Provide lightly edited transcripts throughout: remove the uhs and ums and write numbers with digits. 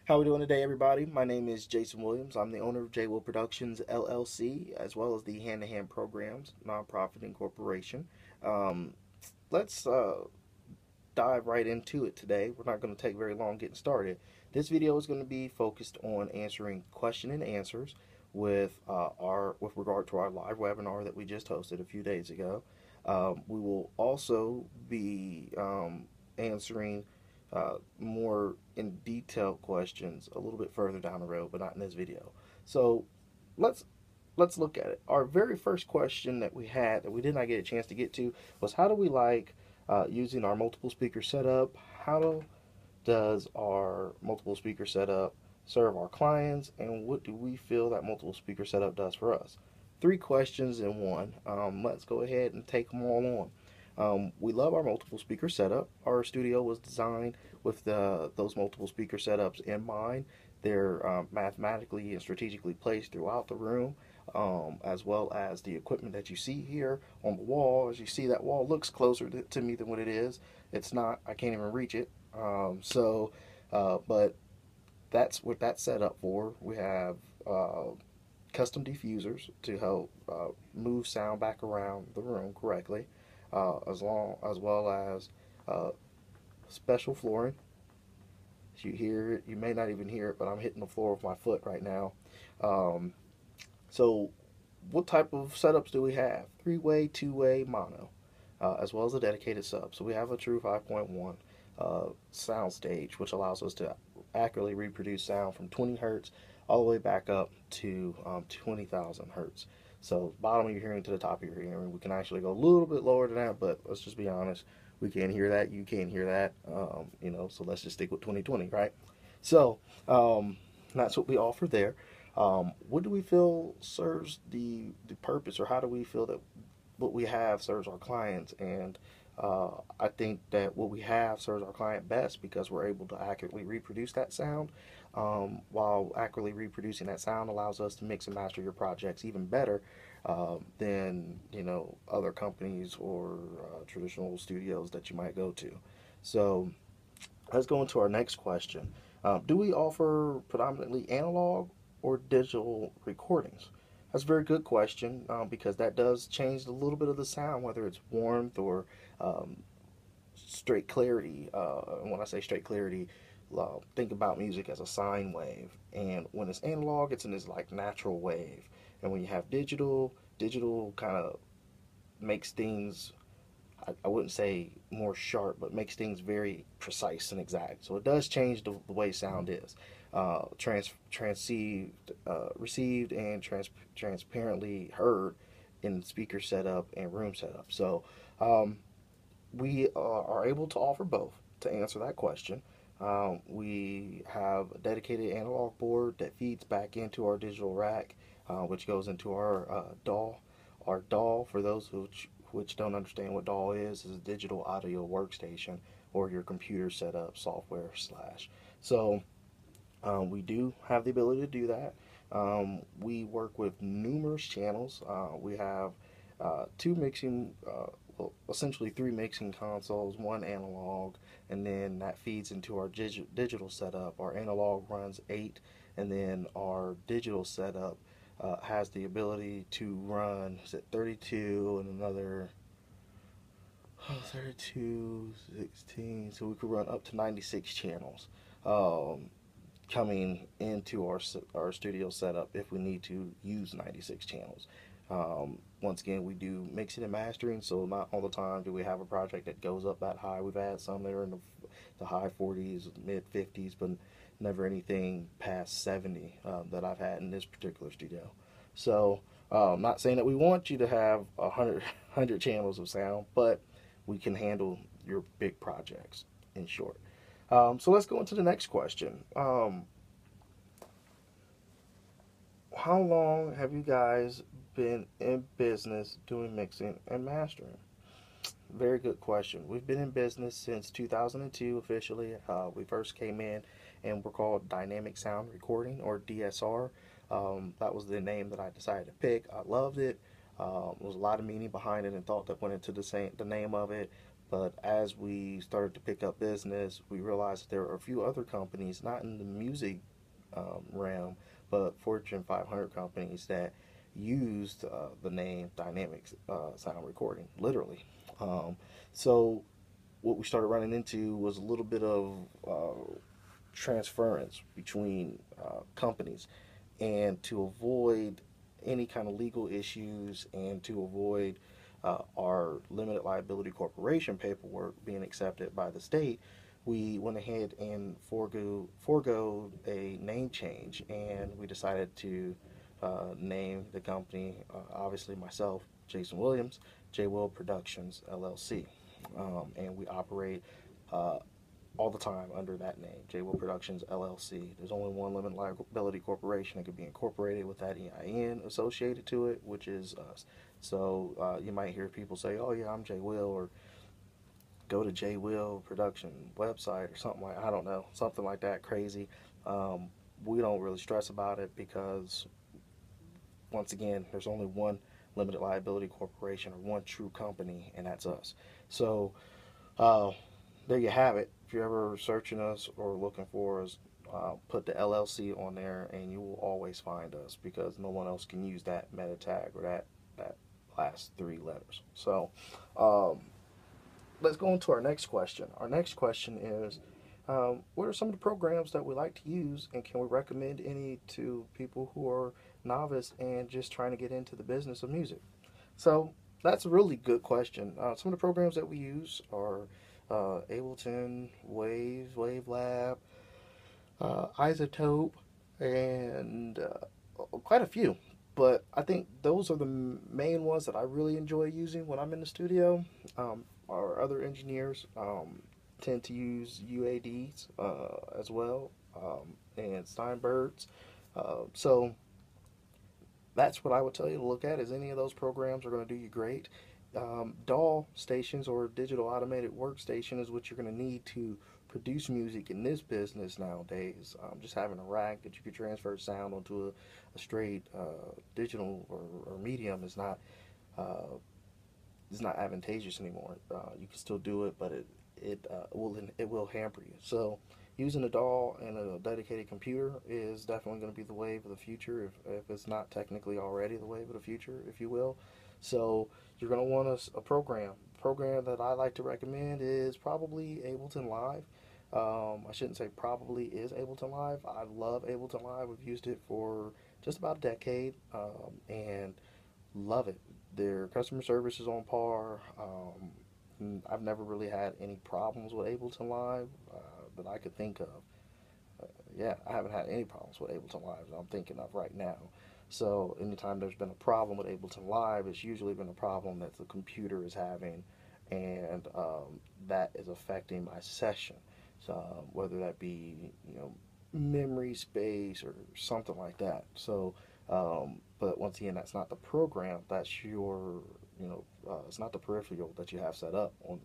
How we doing today, everybody? My name is Jason Williams. I'm the owner of J Will Productions LLC, as well as the Hand to Hand Programs nonprofit incorporation. Um, let's dive right into it today. We're not going to take very long getting started. This video is going to be focused on answering question and answers with regard to our live webinar that we just hosted a few days ago. We will also be answering more in detailed questions a little bit further down the road, but not in this video. So let's look at it. Our very first question that we had that we did not get a chance to get to was, how do we like using our multiple speaker setup? How does our multiple speaker setup serve our clients, and what do we feel that multiple speaker setup does for us? Three questions in one. Let's go ahead and take them all on. We love our multiple speaker setup. Our studio was designed with those multiple speaker setups in mind. They're mathematically and strategically placed throughout the room, as well as the equipment that you see here on the wall. As you see, that wall looks closer to me than what it is. It's not. I can't even reach it. But that's what that's set up for. We have custom diffusers to help move sound back around the room correctly, as well as special flooring. As you hear it, you may not even hear it, but I'm hitting the floor with my foot right now. Um, so, what type of setups do we have? Three-way, two-way, mono, as well as a dedicated sub. So we have a true 5.1 sound stage, which allows us to accurately reproduce sound from 20 hertz all the way back up to 20,000 hertz. So bottom of your hearing to the top of your hearing. We can actually go a little bit lower than that, but let's just be honest. We can't hear that. You can't hear that. So let's just stick with 2020, right? So that's what we offer there. What do we feel serves the purpose, or how do we feel that what we have serves our clients? And I think that what we have serves our client best because we're able to accurately reproduce that sound. While accurately reproducing that sound allows us to mix and master your projects even better than other companies or traditional studios that you might go to. So let's go into our next question. Do we offer predominantly analog or digital recordings? That's a very good question because that does change a little bit of the sound, whether it's warmth or um, straight clarity. And when I say straight clarity, think about music as a sine wave. And when it's analog, it's in this like natural wave. And when you have digital, digital kind of makes things, I wouldn't say more sharp, but makes things very precise and exact. So it does change the way sound is. Received and transparently heard in speaker setup and room setup. So we are able to offer both to answer that question. We have a dedicated analog board that feeds back into our digital rack, which goes into our DAW. Our DAW, for those which don't understand what DAW is a digital audio workstation or your computer setup software slash. So we do have the ability to do that. We work with numerous channels. We have two mixing, essentially three mixing consoles, one analog, and then that feeds into our digital setup. Our analog runs 8, and then our digital setup has the ability to run 32 and another 32, 16, so we could run up to 96 channels coming into our studio setup if we need to use 96 channels. Once again, we do mixing and mastering, so not all the time do we have a project that goes up that high. We've had some that are in the high 40s, mid 50s, but never anything past 70 that I've had in this particular studio. So not saying that we want you to have 100 channels of sound, but we can handle your big projects, in short. So let's go into the next question. How long have you guys been in business doing mixing and mastering? Very good question. We've been in business since 2002 officially. We first came in and we're called Dynamic Sound Recording, or DSR. That was the name that I decided to pick. I loved it. There was a lot of meaning behind it and thought that went into the name of it. But as we started to pick up business, we realized that there were a few other companies, not in the music realm, but Fortune 500 companies that used the name Dynamics Sound Recording, literally. Um, so what we started running into was a little bit of transference between companies, and to avoid any kind of legal issues and to avoid our limited liability corporation paperwork being accepted by the state, we went ahead and forego a name change, and we decided to name the company, obviously myself, Jason Williams, J. Will Productions LLC, and we operate uh, all the time under that name, J. Will Productions LLC. There's only one limited liability corporation that could be incorporated with that EIN associated to it, which is us. So you might hear people say, "Oh yeah, I'm J. Will," or go to J. Will Production website or something like, I don't know, something like that crazy. We don't really stress about it because once again, there's only one limited liability corporation or one true company, and that's us. So uh, there you have it. If you're ever searching us or looking for us, put the LLC on there, and you will always find us because no one else can use that meta tag or that last three letters. So um, let's go into our next question. Our next question is, what are some of the programs that we like to use, and can we recommend any to people who are novice and just trying to get into the business of music? So that's a really good question. Some of the programs that we use are Ableton, Wave Lab, Isotope, and quite a few. But I think those are the main ones that I really enjoy using when I'm in the studio. Our other engineers tend to use UADs as well, and Steinbergs. So that's what I would tell you to look at. Is any of those programs are going to do you great. DAW stations, or digital automated workstation, is what you're going to need to produce music in this business nowadays. Just having a rack that you can transfer sound onto a straight digital or medium uh, is not advantageous anymore. You can still do it, but it will hamper you. So using a DAW and a dedicated computer is definitely going to be the wave of the future, if it's not technically already the wave of the future, if you will. So you're going to want a program. Program that I like to recommend is probably Ableton Live. I shouldn't say probably is Ableton Live. I love Ableton Live. We've used it for just about a decade, and love it. Their customer service is on par. I've never really had any problems with Ableton Live that I could think of. Yeah, I haven't had any problems with Ableton Live that I'm thinking of right now. So anytime there's been a problem with Ableton Live, it's usually been a problem that the computer is having, and that is affecting my session. So whether that be memory space or something like that. So, but once again, that's not the program. That's your it's not the peripheral that you have set up on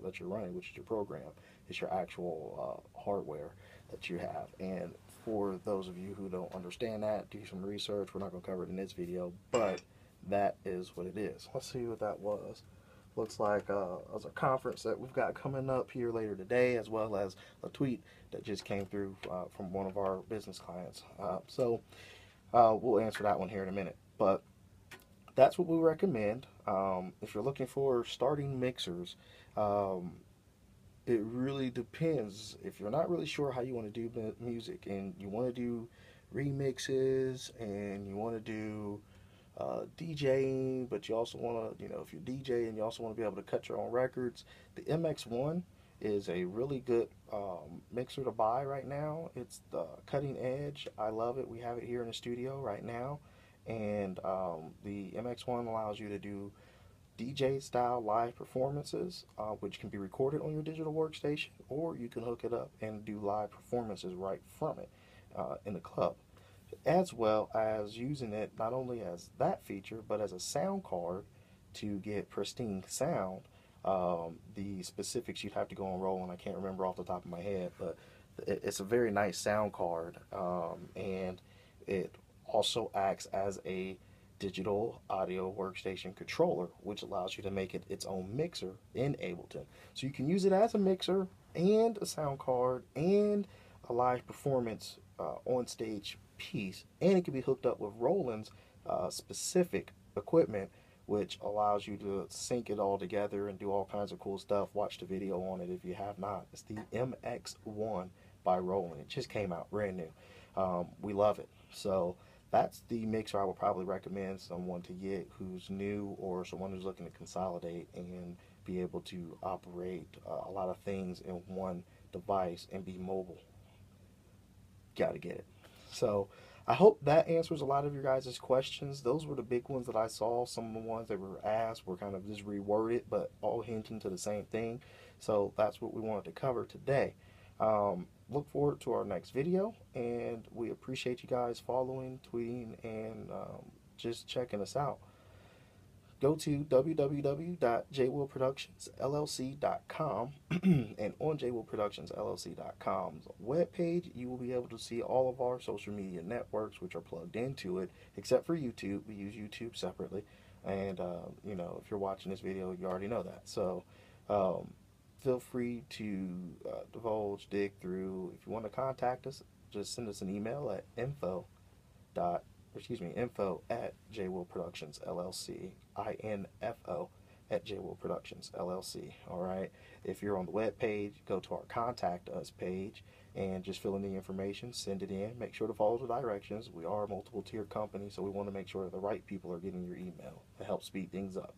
that you're running, which is your program. It's your actual hardware that you have. And for those of you who don't understand that, do some research. We're not going to cover it in this video, but that is what it is. Let's see what that was. Looks like as a conference that we've got coming up here later today, as well as a tweet that just came through from one of our business clients. So we'll answer that one here in a minute. But that's what we recommend. If you're looking for starting mixers, um, it really depends. If you're not really sure how you want to do music and you want to do remixes and you want to do DJing, but you also want to, if you're DJ and you also want to be able to cut your own records, the MX1 is a really good mixer to buy right now. It's the cutting edge. I love it. We have it here in the studio right now. And the MX1 allows you to do DJ style live performances, which can be recorded on your digital workstation, or you can hook it up and do live performances right from it in the club, as well as using it not only as that feature but as a sound card to get pristine sound. The specifics you'd have to go and roll, and I can't remember off the top of my head, but it's a very nice sound card, and it also acts as a digital audio workstation controller, which allows you to make it its own mixer in Ableton. So you can use it as a mixer and a sound card and a live performance on stage piece, and it can be hooked up with Roland's specific equipment, which allows you to sync it all together and do all kinds of cool stuff. Watch the video on it if you have not. It's the MX1 by Roland. It just came out brand new. We love it. So that's the mixer I would probably recommend someone to get who's new, or someone who's looking to consolidate and be able to operate a lot of things in one device and be mobile. Got to get it. So I hope that answers a lot of your guys' questions. Those were the big ones that I saw. Some of the ones that were asked were kind of just reworded, but all hinting to the same thing. So that's what we wanted to cover today. Look forward to our next video, and we appreciate you guys following, tweeting, and just checking us out. Go to www.jwillproductionsllc.com and on jwillproductionsllc.com's webpage, you will be able to see all of our social media networks, which are plugged into it, except for YouTube. We use YouTube separately, and you know, if you're watching this video, you already know that. So feel free to dig through. If you want to contact us, just send us an email at info at JWill Productions LLC, info at JWill Productions LLC. All right. If you're on the web page, go to our contact us page and just fill in the information, send it in. Make sure to follow the directions. We are a multiple tier company, so we want to make sure that the right people are getting your email to help speed things up.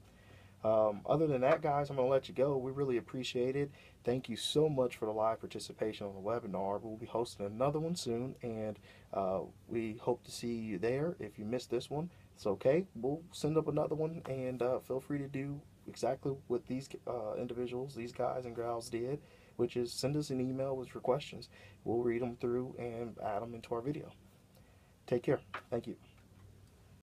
Other than that, guys, I'm going to let you go. We really appreciate it. Thank you so much for the live participation on the webinar. We'll be hosting another one soon, and we hope to see you there. If you missed this one, it's okay. We'll send up another one, and feel free to do exactly what these individuals, these guys and gals did, which is send us an email with your questions. We'll read them through and add them into our video. Take care. Thank you.